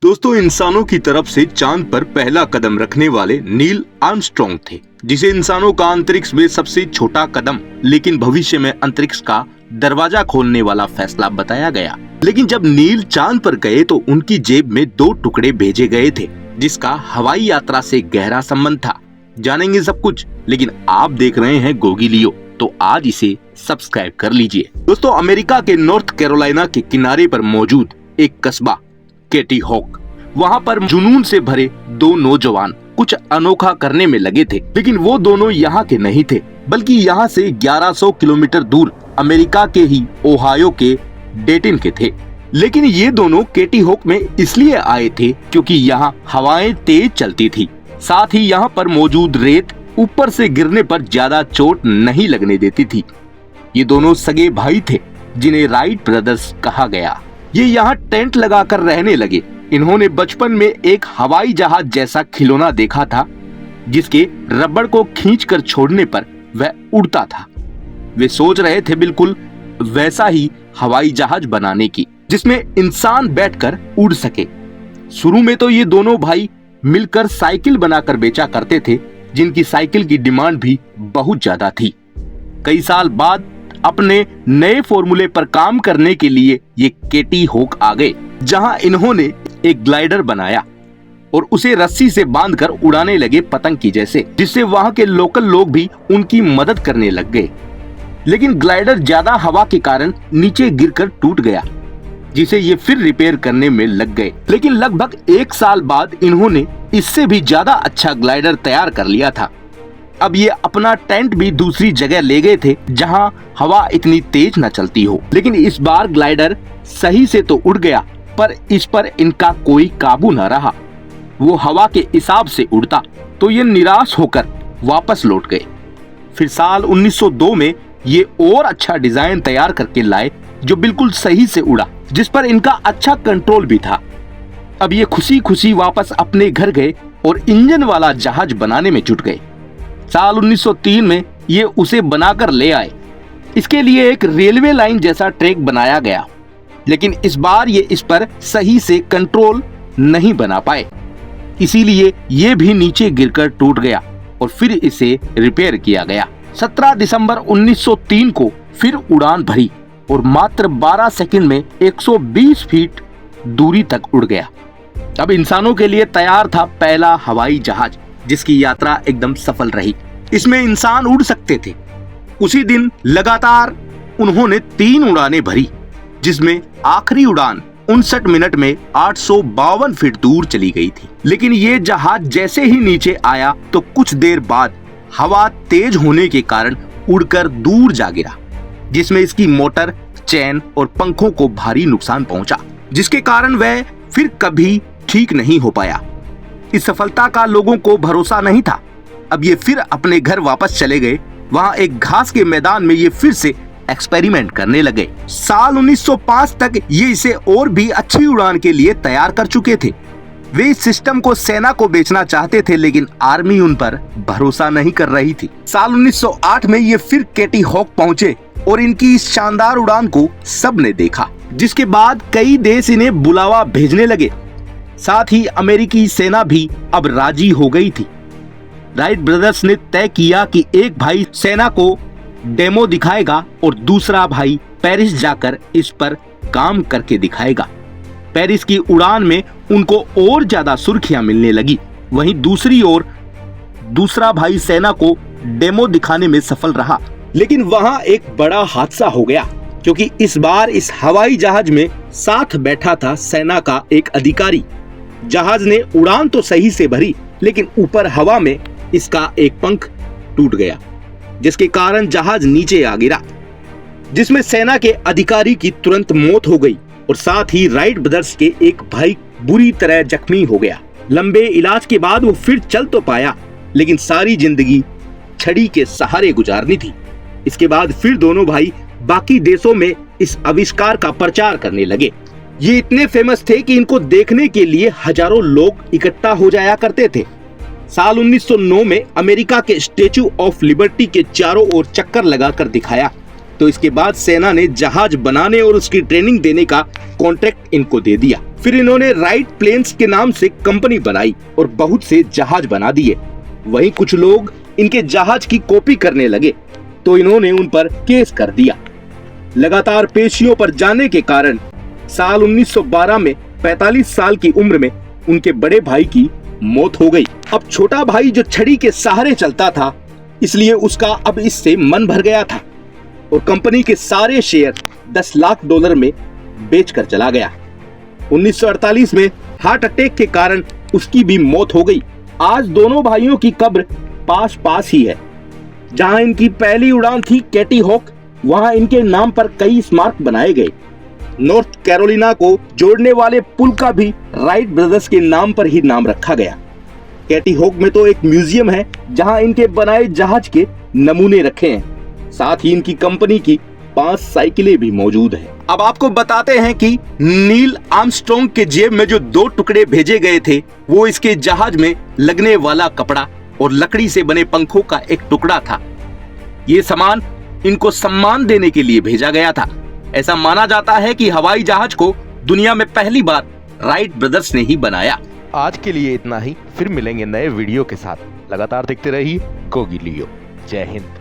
दोस्तों, इंसानों की तरफ से चांद पर पहला कदम रखने वाले नील आर्मस्ट्रॉन्ग थे, जिसे इंसानों का अंतरिक्ष में सबसे छोटा कदम लेकिन भविष्य में अंतरिक्ष का दरवाजा खोलने वाला फैसला बताया गया। लेकिन जब नील चांद पर गए तो उनकी जेब में 2 टुकड़े भेजे गए थे, जिसका हवाई यात्रा से गहरा संबंध था। जानेंगे सब कुछ, लेकिन आप देख रहे हैं गोगी लियो, तो आज इसे सब्सक्राइब कर लीजिए। दोस्तों, अमेरिका के नॉर्थ कैरोलिना के किनारे पर मौजूद एक कस्बा केटी हॉक, वहाँ पर जुनून से भरे 2 नौजवान कुछ अनोखा करने में लगे थे। लेकिन वो दोनों यहाँ के नहीं थे, बल्कि यहाँ से 1100 किलोमीटर दूर अमेरिका के ही ओहायो के डेटिन के थे। लेकिन ये दोनों केटी हॉक में इसलिए आए थे क्योंकि यहाँ हवाएं तेज चलती थी, साथ ही यहाँ पर मौजूद रेत ऊपर से गिरने पर ज्यादा चोट नहीं लगने देती थी। ये दोनों सगे भाई थे जिन्हें राइट ब्रदर्स कहा गया। ये यहाँ टेंट लगाकर रहने लगे। इन्होंने बचपन में एक हवाई जहाज जैसा खिलौना देखा था, जिसके रबड़ को खींचकर छोड़ने पर वह उड़ता था। वे सोच रहे थे बिल्कुल वैसा ही हवाई जहाज बनाने की, जिसमें इंसान बैठकर उड़ सके। शुरू में तो ये दोनों भाई मिलकर साइकिल बनाकर बेचा करते थे, जिनकी साइकिल की डिमांड भी बहुत ज्यादा थी। कई साल बाद अपने नए फॉर्मूले पर काम करने के लिए ये केटी हॉक आ गए, जहां इन्होंने एक ग्लाइडर बनाया और उसे रस्सी से बांधकर उड़ाने लगे पतंग की जैसे, जिससे वहां के लोकल लोग भी उनकी मदद करने लग गए। लेकिन ग्लाइडर ज्यादा हवा के कारण नीचे गिरकर टूट गया, जिसे ये फिर रिपेयर करने में लग गए। लेकिन लगभग 1 साल बाद इन्होंने इससे भी ज्यादा अच्छा ग्लाइडर तैयार कर लिया था। अब ये अपना टेंट भी दूसरी जगह ले गए थे, जहां हवा इतनी तेज न चलती हो। लेकिन इस बार ग्लाइडर सही से तो उड़ गया, पर इस पर इनका कोई काबू न रहा। वो हवा के हिसाब से उड़ता, तो ये निराश होकर वापस लौट गए। फिर साल 1902 में ये और अच्छा डिजाइन तैयार करके लाए, जो बिल्कुल सही से उड़ा, जिस पर इनका अच्छा कंट्रोल भी था। अब ये खुशी खुशी वापस अपने घर गए और इंजन वाला जहाज बनाने में जुट गए। साल 1903 में ये उसे बनाकर ले आए। इसके लिए एक रेलवे लाइन जैसा ट्रैक बनाया गया, लेकिन इस बार ये इस पर सही से कंट्रोल नहीं बना पाए, इसीलिए ये भी नीचे गिरकर टूट गया और फिर इसे रिपेयर किया गया। 17 दिसंबर 1903 को फिर उड़ान भरी और मात्र 12 सेकंड में 120 फीट दूरी तक उड़ गया। अब इंसानों के लिए तैयार था पहला हवाई जहाज, जिसकी यात्रा एकदम सफल रही। इसमें इंसान उड़ सकते थे। उसी दिन लगातार उन्होंने 3 उड़ानें भरी, जिसमें आखिरी उड़ान 59 मिनट में 852 फीट दूर चली गई थी। लेकिन ये जहाज जैसे ही नीचे आया तो कुछ देर बाद हवा तेज होने के कारण उड़कर दूर जा गिरा, जिसमें इसकी मोटर, चैन और पंखों को भारी नुकसान पहुंचा, जिसके कारण वह फिर कभी ठीक नहीं हो पाया। इस सफलता का लोगों को भरोसा नहीं था। अब ये फिर अपने घर वापस चले गए। वहां एक घास के मैदान में ये फिर से एक्सपेरिमेंट करने लगे। साल 1905 तक ये इसे और भी अच्छी उड़ान के लिए तैयार कर चुके थे। वे इस सिस्टम को सेना को बेचना चाहते थे, लेकिन आर्मी उन पर भरोसा नहीं कर रही थी। साल 1908 में ये फिर केटी हॉक पहुंचे और इनकी इस शानदार उड़ान को सबने देखा, जिसके बाद कई देश इन्हें बुलावा भेजने लगे। साथ ही अमेरिकी सेना भी अब राजी हो गई थी। राइट ब्रदर्स ने तय किया कि एक भाई सेना को डेमो दिखाएगा और दूसरा भाई पेरिस जाकर इस पर काम करके दिखाएगा। पेरिस की उड़ान में उनको और ज्यादा सुर्खियां मिलने लगी। वहीं दूसरी ओर दूसरा भाई सेना को डेमो दिखाने में सफल रहा, लेकिन वहां एक बड़ा हादसा हो गया, क्योंकि इस बार इस हवाई जहाज में साथ बैठा था सेना का एक अधिकारी। जहाज ने उड़ान तो सही से भरी, लेकिन ऊपर हवा में इसका एक पंख टूट गया, जिसके कारण जहाज नीचे आ गिरा, जिसमें सेना के अधिकारी की तुरंत मौत हो गई और साथ ही राइट ब्रदर्स के एक भाई बुरी तरह जख्मी हो गया। लंबे इलाज के बाद वो फिर चल तो पाया, लेकिन सारी जिंदगी छड़ी के सहारे गुजारनी थी। इसके बाद फिर दोनों भाई बाकी देशों में इस आविष्कार का प्रचार करने लगे। ये इतने फेमस थे कि इनको देखने के लिए हजारों लोग इकट्ठा हो जाया करते थे। साल 1909 में अमेरिका के स्टैच्यू ऑफ लिबर्टी के चारों ओर चक्कर लगाकर दिखाया तो इसके बाद सेना ने जहाज बनाने और उसकी ट्रेनिंग देने का कॉन्ट्रैक्ट इनको दे दिया। फिर इन्होंने राइट प्लेन्स के नाम से कंपनी बनाई और बहुत से जहाज बना दिए। वहीं कुछ लोग इनके जहाज की कॉपी करने लगे तो इन्होंने उन पर केस कर दिया। लगातार पेशियों पर जाने के कारण साल 1912 में 45 साल की उम्र में उनके बड़े भाई की मौत हो गई। अब छोटा भाई जो छड़ी के सहारे चलता था, इसलिए उसका अब इससे मन भर गया था और कंपनी के सारे शेयर $10 लाख में बेचकर चला गया। 1948 में हार्ट अटैक के कारण उसकी भी मौत हो गई। आज दोनों भाइयों की कब्र पास पास ही है। जहां इनकी पहली उड़ान थी कैटी हॉक, वहां इनके नाम पर कई स्मारक बनाए गए। नॉर्थ कैरोलिना को जोड़ने वाले पुल का भी राइट ब्रदर्स के नाम पर ही नाम रखा गया। कैटी हॉक में तो एक म्यूजियम है जहां इनके बनाए जहाज के नमूने रखे हैं। साथ ही इनकी कंपनी की 5 साइकिलें भी मौजूद हैं। अब आपको बताते हैं कि नील आर्मस्ट्रॉन्ग के जेब में जो 2 टुकड़े भेजे गए थे, वो इसके जहाज में लगने वाला कपड़ा और लकड़ी से बने पंखों का एक टुकड़ा था। ये सामान इनको सम्मान देने के लिए भेजा गया था। ऐसा माना जाता है कि हवाई जहाज को दुनिया में पहली बार राइट ब्रदर्स ने ही बनाया। आज के लिए इतना ही, फिर मिलेंगे नए वीडियो के साथ। लगातार देखते रहिए गोगी लियो। जय हिंद।